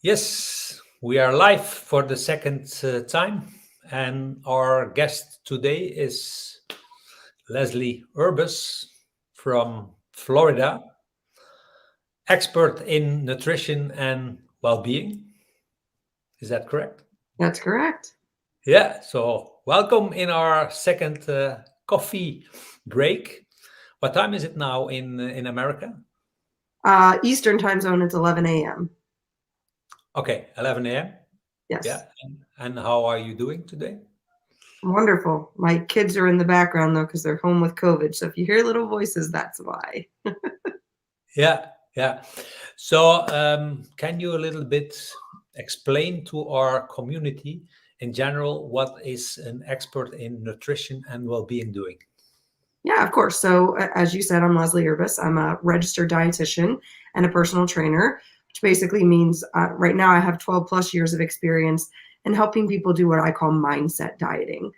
Yes, we are live for the second time, and our guest today is Leslie Urbas from Florida, expert in nutrition and well-being. Is that correct? That's correct. Yeah, so welcome in our second coffee break. What time is it now in America? Eastern time zone, it's 11 a.m. Okay, 11 a.m. Yeah, Yes. and how are you doing today? Wonderful. My kids are in the background though because they're home with COVID. So if you hear little voices, that's why. Yeah, yeah. So, can you a little bit explain to our community in general what is an expert in nutrition and well-being doing? Yeah, of course. So as you said, I'm Leslie Urbas. I'm a registered dietitian and a personal trainer, which basically means right now I have 12 plus years of experience in helping people do what I call mindset dieting.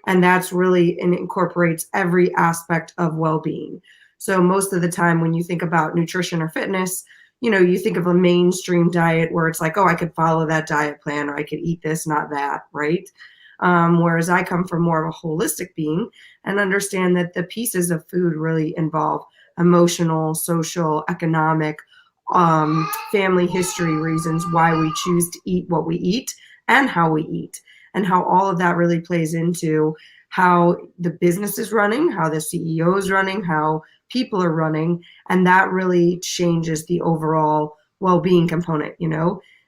And that's really, and incorporates every aspect of well-being. So most of the time when you think about nutrition or fitness, you think of a mainstream diet where it's like, oh, I could follow that diet plan or I could eat this, not that, right? Whereas I come from more of a holistic being and understand that the pieces of food really involve emotional, social, economic, family history reasons why we choose to eat what we eat and how we eat, and how all of that really plays into how the business is running, how the CEO is running, how people are running, and that really changes the overall well-being component.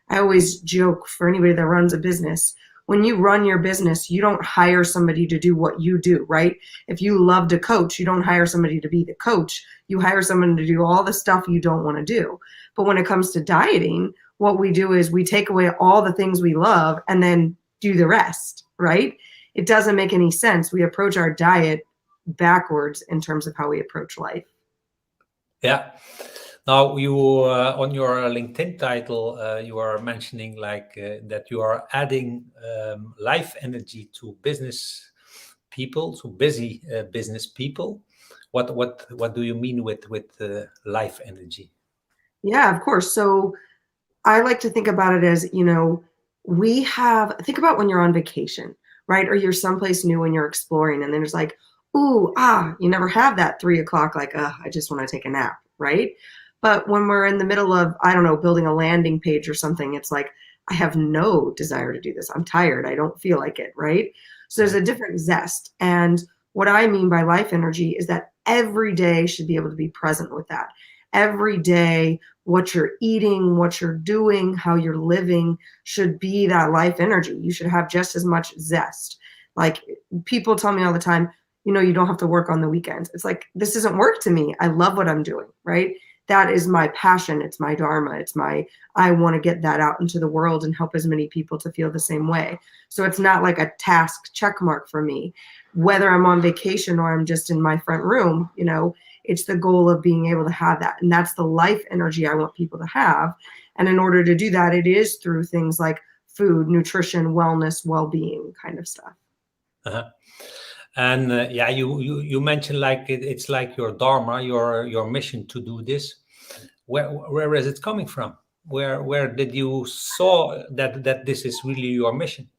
I always joke for anybody that runs a business, when you run your business, you don't hire somebody to do what you do, right? If you love to coach, you don't hire somebody to be the coach. You hire someone to do all the stuff you don't want to do. But when it comes to dieting, what we do is we take away all the things we love and then do the rest, right? It doesn't make any sense. We approach our diet backwards in terms of how we approach life. Yeah. Now, you on your LinkedIn title, you are mentioning that you are adding life energy to business people, to busy business people. What do you mean with life energy? Yeah, of course. So I like to think about it as, think about when you're on vacation, right? Or you're someplace new and you're exploring, and then there's like, ooh, you never have that 3 o'clock, like, I just want to take a nap, right? But when we're in the middle of, I don't know, building a landing page or something, it's like, I have no desire to do this. I'm tired. I don't feel like it, right? So there's a different zest. And what I mean by life energy is that every day should be able to be present with that. Every day, what you're eating, what you're doing, how you're living should be that life energy. You should have just as much zest. Like people tell me all the time, you don't have to work on the weekends. It's like, this isn't work to me. I love what I'm doing, right? That is my passion. It's my dharma. I want to get that out into the world and help as many people to feel the same way. So it's not like a task check mark for me. Whether I'm on vacation or I'm just in my front room, it's the goal of being able to have that. And that's the life energy I want people to have. And in order to do that, it is through things like food, nutrition, wellness, well-being kind of stuff. Uh-huh. And yeah, you mentioned it's like your dharma, your mission to do this. Where is it coming from? Where did you saw that this is really your mission?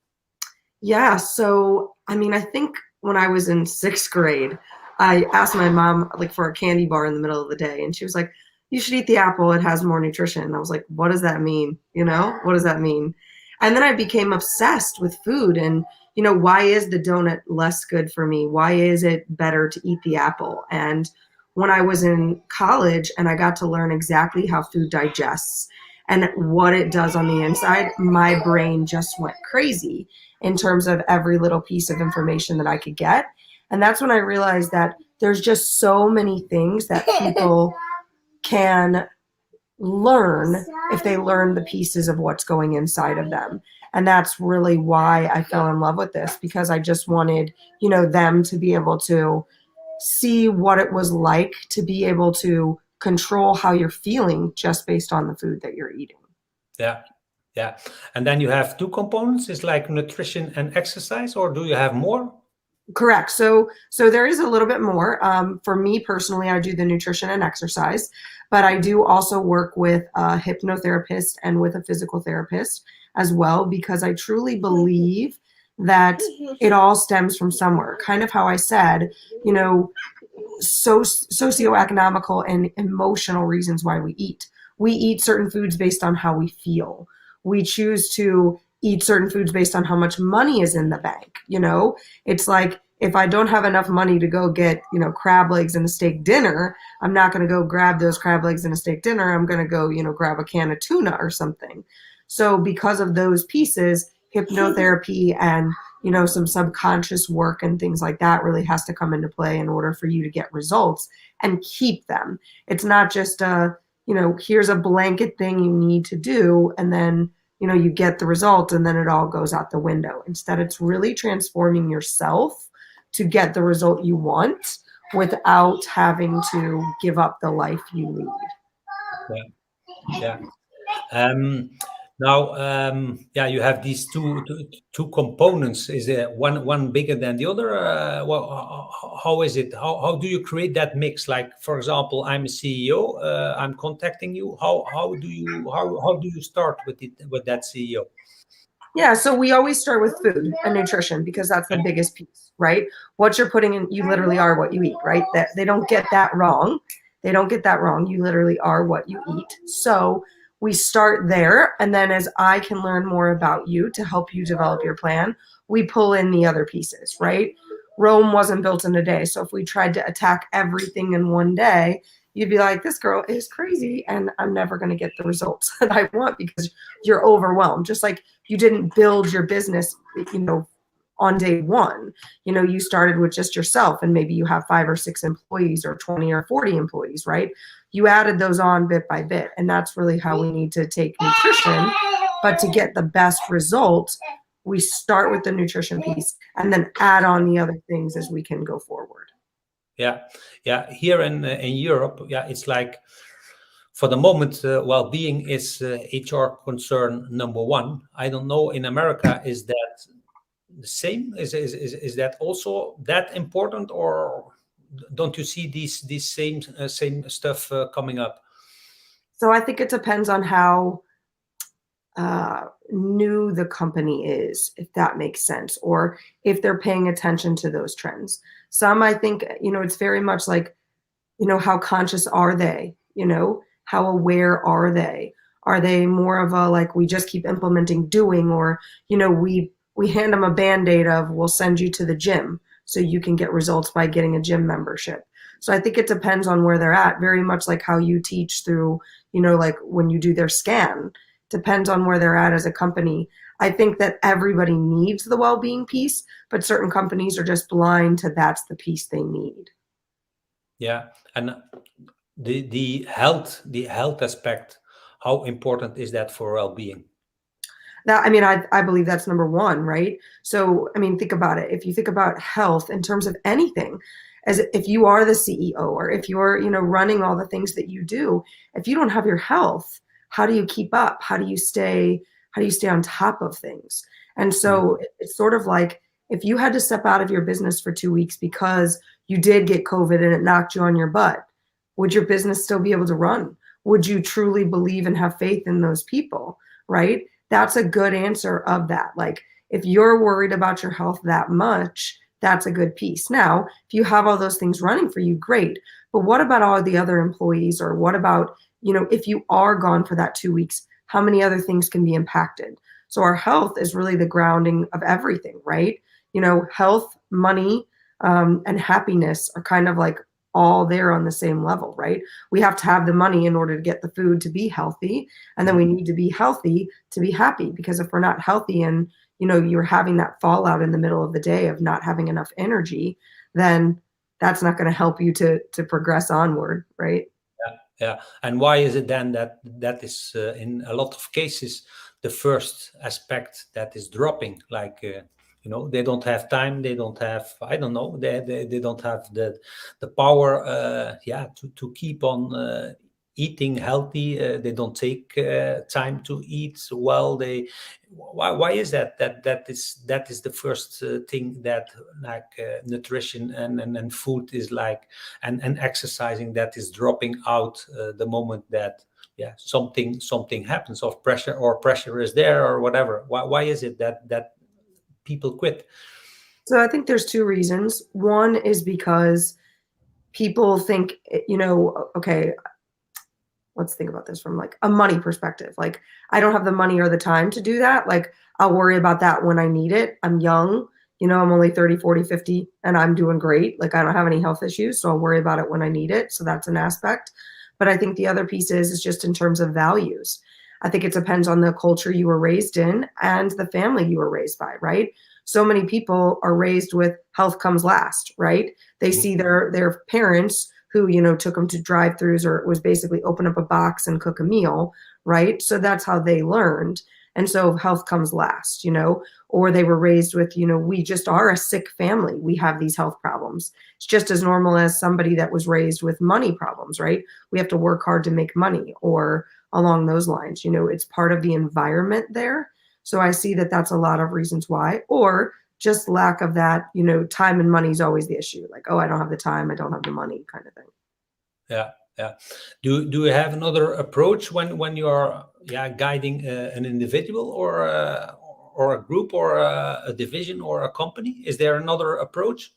Yeah. So, I think when I was in sixth grade, I asked my mom like for a candy bar in the middle of the day, and she was like, "You should eat the apple. It has more nutrition." And I was like, "What does that mean? What does that mean?" And then I became obsessed with food and, why is the donut less good for me? Why is it better to eat the apple? And when I was in college and I got to learn exactly how food digests and what it does on the inside, my brain just went crazy in terms of every little piece of information that I could get. And that's when I realized that there's just so many things that people can learn if they learn the pieces of what's going inside of them. And that's really why I fell in love with this, because I just wanted, them to be able to see what it was like to be able to control how you're feeling just based on the food that you're eating. Yeah, yeah. And then you have two components. It's like nutrition and exercise, or do you have more? Correct. So there is a little bit more. For me personally, I do the nutrition and exercise, but I do also work with a hypnotherapist and with a physical therapist as well, because I truly believe that it all stems from somewhere. Kind of how I said, you know, socioeconomical and emotional reasons why we eat. We eat certain foods based on how we feel. We choose to eat certain foods based on how much money is in the bank. It's like if I don't have enough money to go get, crab legs and a steak dinner, I'm not going to go grab those crab legs and a steak dinner. I'm going to go, grab a can of tuna or something. So because of those pieces, hypnotherapy and some subconscious work and things like that really has to come into play in order for you to get results and keep them. It's not just here's a blanket thing you need to do, and then, you get the result and then it all goes out the window. Instead, it's really transforming yourself to get the result you want without having to give up the life you lead. Yeah, yeah. Um, Now, yeah, you have these two components. Is there one bigger than the other? Well, how is it? How do you create that mix? Like, for example, I'm a CEO. I'm contacting you. How do you start with that CEO? Yeah, so we always start with food and nutrition because that's the biggest piece, right? What you're putting in, you literally are what you eat, right? That they don't get that wrong. They don't get that wrong. You literally are what you eat. So we start there, and then as I can learn more about you to help you develop your plan, we pull in the other pieces, right? Rome wasn't built in a day. So if we tried to attack everything in one day, you'd be like, this girl is crazy, and I'm never going to get the results that I want because you're overwhelmed. Just like you didn't build your business, on day one. You started with just yourself, and maybe you have 5 or 6 employees or 20 or 40 employees, right? You added those on bit by bit, and that's really how we need to take nutrition. But to get the best results, we start with the nutrition piece and then add on the other things as we can go forward. Yeah, yeah. Here in Europe, yeah, it's like for the moment, well-being is HR concern number one. I don't know in America, is that the same? Is that also that important, or don't you see these same stuff coming up? So I think it depends on how new the company is, if that makes sense, or if they're paying attention to those trends. Some, I think, it's very much like, how conscious are they? How aware are they? Are they more of a like we just keep implementing doing, or we hand them a band-aid of we'll send you to the gym so you can get results by getting a gym membership. So I think it depends on where they're at, very much like how you teach through, like when you do their scan, depends on where they're at as a company. I think that everybody needs the well-being piece, but certain companies are just blind to that's the piece they need. Yeah, and the health aspect, how important is that for well-being? That, I mean, I believe that's number one, right? So, I mean, think about it. If you think about health in terms of anything, as if you are the CEO or if you're, running all the things that you do, if you don't have your health, how do you keep up? How do you stay on top of things? And Mm. so it's sort of like if you had to step out of your business for 2 weeks because you did get COVID and it knocked you on your butt, would your business still be able to run? Would you truly believe and have faith in those people, right? That's a good answer of that. Like if you're worried about your health that much, that's a good piece. Now, if you have all those things running for you, great. But what about all the other employees? Or what about, if you are gone for that 2 weeks, how many other things can be impacted? So our health is really the grounding of everything, right? Health, money, and happiness are kind of like all there on the same level, right? We have to have the money in order to get the food to be healthy. And then we need to be healthy to be happy, because if we're not healthy and, you're having that fallout in the middle of the day of not having enough energy, then that's not going to help you to progress onward, right? Yeah, yeah. And why is it then that is in a lot of cases the first aspect that is dropping? Like they don't have time, they don't have, I don't know, they don't have the power, yeah, to keep on eating healthy, they don't take time to eat well. Why is that? That is the first thing that like nutrition and food is like, and exercising, that is dropping out the moment that something happens, of pressure, or pressure is there, or whatever. Why is it that people quit? So I think there's two reasons. One is because people think, okay, let's think about this from like a money perspective. Like, I don't have the money or the time to do that. Like, I'll worry about that when I need it. I'm young, I'm only 30, 40, 50, and I'm doing great. Like, I don't have any health issues, so I'll worry about it when I need it. So that's an aspect. But I think the other piece is just in terms of values. I think it depends on the culture you were raised in and the family you were raised by, right? So many people are raised with health comes last, right? They see their parents who, took them to drive-throughs, or it was basically open up a box and cook a meal, right? So that's how they learned. And so health comes last, or they were raised with, we just are a sick family. We have these health problems. It's just as normal as somebody that was raised with money problems, right? We have to work hard to make money, or along those lines, it's part of the environment there. So I see that that's a lot of reasons why, or just lack of that, time and money is always the issue. Like, oh, I don't have the time, I don't have the money, kind of thing. Yeah, yeah. Do you have another approach when you are guiding an individual, or a group, or a division, or a company? Is there another approach?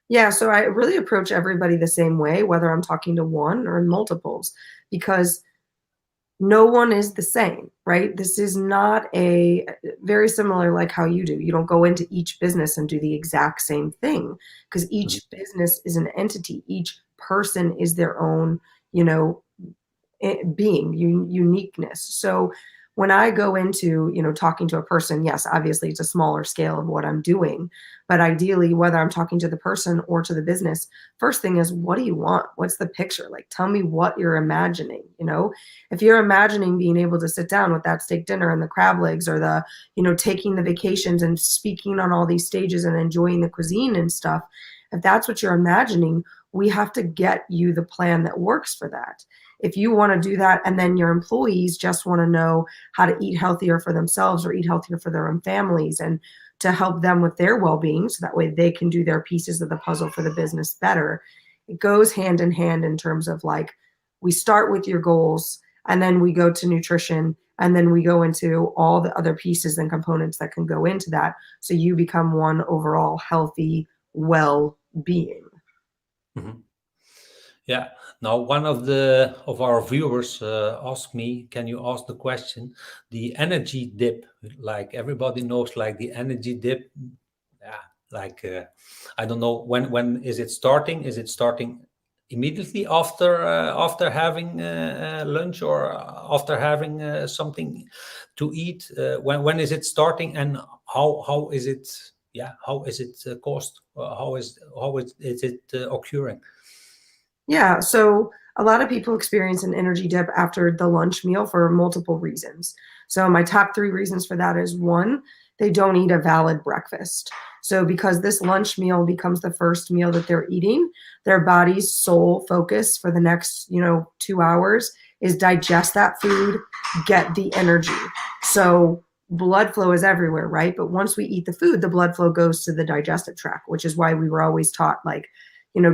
Yeah, so I really approach everybody the same way, whether I'm talking to one or multiples, because no one is the same, right? This is not a very similar like how you do. You don't go into each business and do the exact same thing, because each business is an entity. Each person is their own, being, uniqueness. So when I go into, talking to a person, yes, obviously it's a smaller scale of what I'm doing, but ideally, whether I'm talking to the person or to the business, first thing is, what do you want? What's the picture? Like, tell me what you're imagining. If you're imagining being able to sit down with that steak dinner and the crab legs, or the, taking the vacations and speaking on all these stages and enjoying the cuisine and stuff, if that's what you're imagining, we have to get you the plan that works for that. If you want to do that and then your employees just want to know how to eat healthier for themselves or eat healthier for their own families, and to help them with their well-being, so that way they can do their pieces of the puzzle for the business better, it goes hand in hand in terms of like, we start with your goals, and then we go to nutrition, and then we go into all the other pieces and components that can go into that, so you become one overall healthy well-being. Mhm. Yeah. Now, one of our viewers asked me, "Can you ask the question, the energy dip? Like everybody knows, like the energy dip. Yeah, like I don't know when is it starting? Is it starting immediately after having lunch, or after having something to eat? When is it starting, and how is it? Yeah, how is it caused? Is it occurring?" Yeah, so a lot of people experience an energy dip after the lunch meal for multiple reasons. So my top three reasons for that is, one, they don't eat a valid breakfast. So because this lunch meal becomes the first meal that they're eating, their body's sole focus for the next, 2 hours is digest that food, get the energy. So blood flow is everywhere, right? But once we eat the food, the blood flow goes to the digestive tract, which is why we were always taught, like,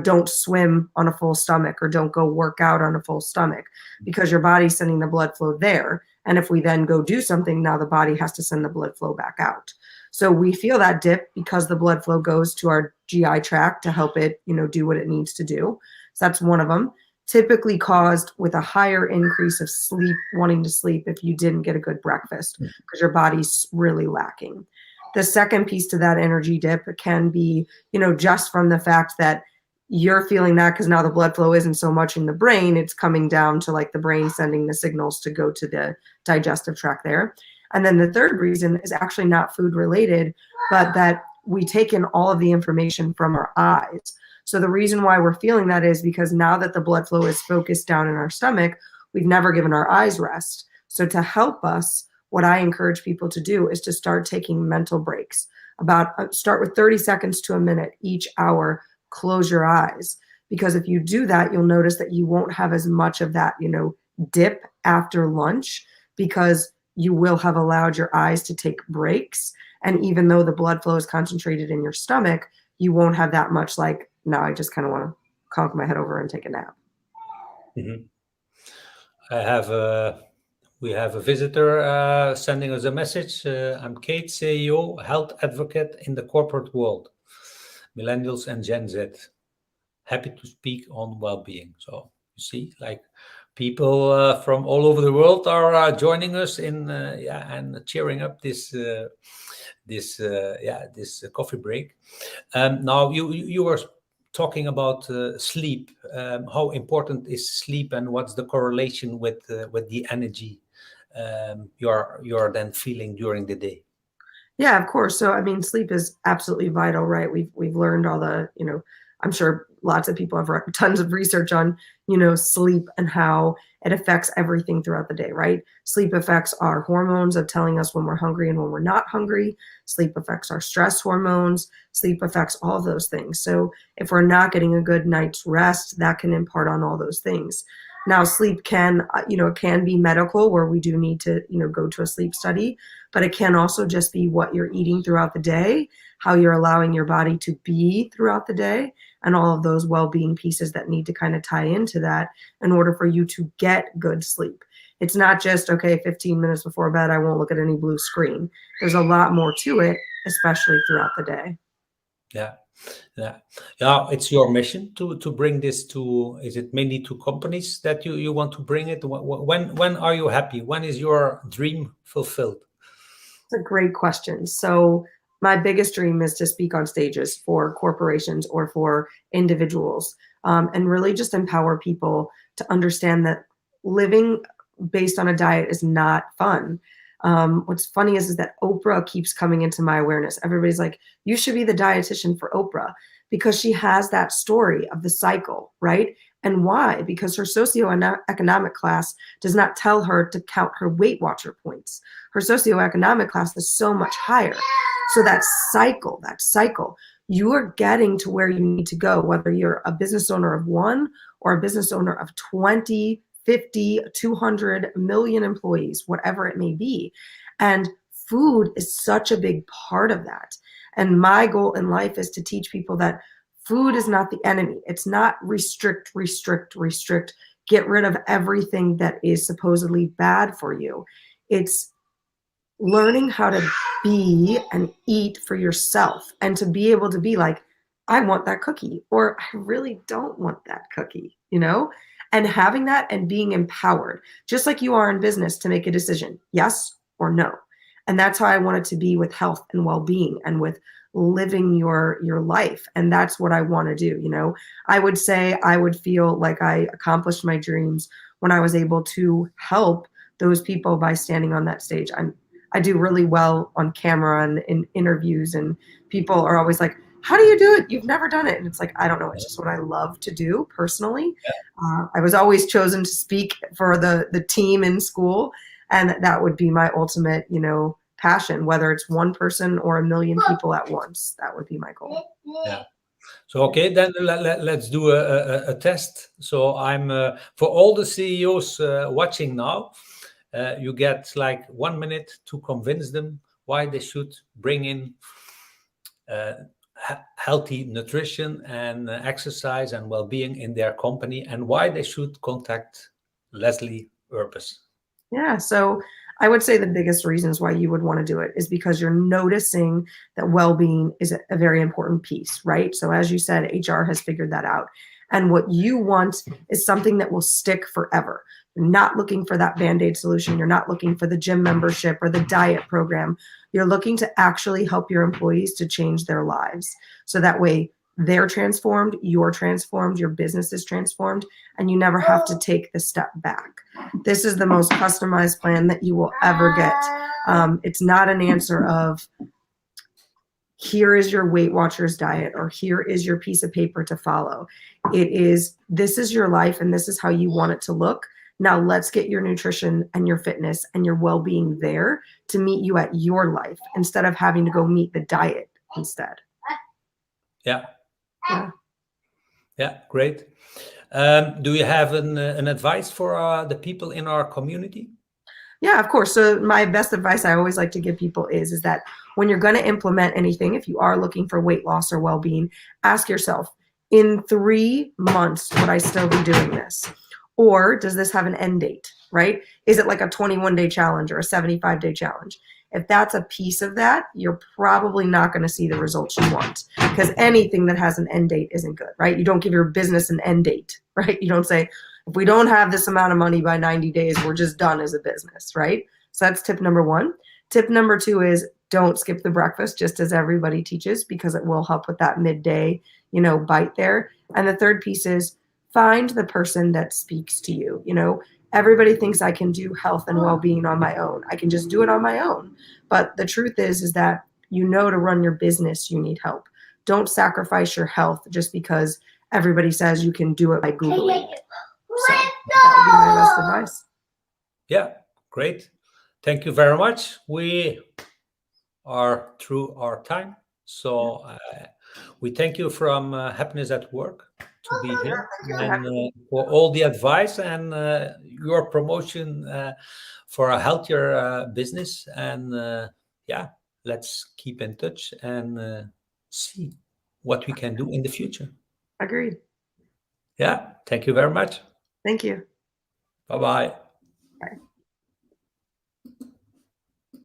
don't swim on a full stomach, or don't go work out on a full stomach, because your body's sending the blood flow there. And if we then go do something, now the body has to send the blood flow back out. So we feel that dip because the blood flow goes to our GI tract to help it, do what it needs to do. So that's one of them. Typically caused with a higher increase of sleep, wanting to sleep if you didn't get a good breakfast, because your body's really lacking. The second piece to that energy dip can be, just from the fact that you're feeling that because now the blood flow isn't so much in the brain, it's coming down to like the brain sending the signals to go to the digestive tract there. And then the third reason is actually not food related, but that we take in all of the information from our eyes. So the reason why we're feeling that is because now that the blood flow is focused down in our stomach, we've never given our eyes rest. So to help us, what I encourage people to do is to start taking mental breaks. Start with 30 seconds to a minute each hour. Close your eyes. because if you do that, you'll notice that you won't have as much of that, dip after lunch, because you will have allowed your eyes to take breaks. And even though the blood flow is concentrated in your stomach, you won't have that much like, now I just kind of want to conk my head over and take a nap. Mhm. We have a visitor sending us a message. I'm Kate, CEO, health advocate in the corporate world, millennials and Gen Z. Happy to speak on well-being. So you see, like people from all over the world are joining us in and cheering up this coffee break. Now you were talking about sleep. How important is sleep, and what's the correlation with the energy you're then feeling during the day? Yeah, of course. So I mean, sleep is absolutely vital, right? We've learned all the, I'm sure lots of people have read tons of research on, sleep and how it affects everything throughout the day, right? Sleep affects our hormones of telling us when we're hungry and when we're not hungry. Sleep affects our stress hormones. Sleep affects all of those things. So if we're not getting a good night's rest, that can impart on all those things. Now, sleep can, it can be medical, where we do need to, go to a sleep study, but it can also just be what you're eating throughout the day, how you're allowing your body to be throughout the day, and all of those well-being pieces that need to kind of tie into that in order for you to get good sleep. It's not just, okay, 15 minutes before bed, I won't look at any blue screen. There's a lot more to it, especially throughout the day. Yeah. Yeah, it's your mission to bring this to, is it mainly to companies that you want to bring it? When are you happy? When is your dream fulfilled? It's a great question. So my biggest dream is to speak on stages for corporations or for individuals, and really just empower people to understand that living based on a diet is not fun. What's funny is that Oprah keeps coming into my awareness. Everybody's like, you should be the dietitian for Oprah, because she has that story of the cycle, right? And why? Because her socioeconomic class does not tell her to count her Weight Watcher points. Her socioeconomic class is so much higher. So that cycle, you are getting to where you need to go, whether you're a business owner of one or a business owner of 20, 50, 200 million employees, whatever it may be. And food is such a big part of that. And my goal in life is to teach people that food is not the enemy. It's not restrict, restrict, restrict, get rid of everything that is supposedly bad for you. It's learning how to be and eat for yourself, and to be able to be like, I want that cookie, or I really don't want that cookie, and having that and being empowered, just like you are in business, to make a decision, yes or no. And that's how I want it to be with health and well-being and with living your life. And that's what I want to do. I would say I would feel like I accomplished my dreams when I was able to help those people by standing on that stage. I do really well on camera and in interviews, and people are always like, how do you do it? You've never done it. And it's like, I don't know. It's just what I love to do personally. I was always chosen to speak for the team in school, and that would be my ultimate, passion, whether it's one person or a million people at once. That would be my goal. Yeah. So, okay, then let's do a test. So I'm for all the CEOs watching now, you get like 1 minute to convince them why they should bring in healthy nutrition and exercise and well-being in their company, and why they should contact Leslie Urbas. Yeah. So I would say the biggest reasons why you would want to do it is because you're noticing that well-being is a very important piece, right? So as you said, HR has figured that out. And what you want is something that will stick forever. You're not looking for that Band-Aid solution. You're not looking for the gym membership or the diet program. You're looking to actually help your employees to change their lives. So that way they're transformed, you're transformed, your business is transformed, and you never have to take the step back. This is the most customized plan that you will ever get. It's not an answer of, here is your Weight Watchers diet, or here is your piece of paper to follow. It is, this is your life and this is how you want it to look. Now let's get your nutrition and your fitness and your well-being there to meet you at your life, instead of having to go meet the diet instead. Yeah. Yeah. Yeah, great. Do you have an advice for the people in our community? Yeah, of course. So my best advice I always like to give people is that when you're going to implement anything, if you are looking for weight loss or well-being, ask yourself, in 3 months, would I still be doing this? Or does this have an end date, right? Is it like a 21-day challenge or a 75-day challenge? If that's a piece of that, you're probably not going to see the results you want, because anything that has an end date isn't good, right? You don't give your business an end date, right? You don't say, if we don't have this amount of money by 90 days, we're just done as a business, right? So that's tip number one. Tip number two is don't skip the breakfast, just as everybody teaches, because it will help with that midday, bite there. And the third piece is find the person that speaks to you. Everybody thinks I can do health and well-being on my own. I can just do it on my own. But the truth is that to run your business, you need help. Don't sacrifice your health just because everybody says you can do it by Googling. So that would be my best advice. Yeah, great. Thank you very much. We are through our time. So we thank you from Happiness at Work to be here and for all the advice and your promotion for a healthier business. And yeah, let's keep in touch and see what we can do in the future. Agreed. Yeah, thank you very much. Thank you. Bye-bye. Bye.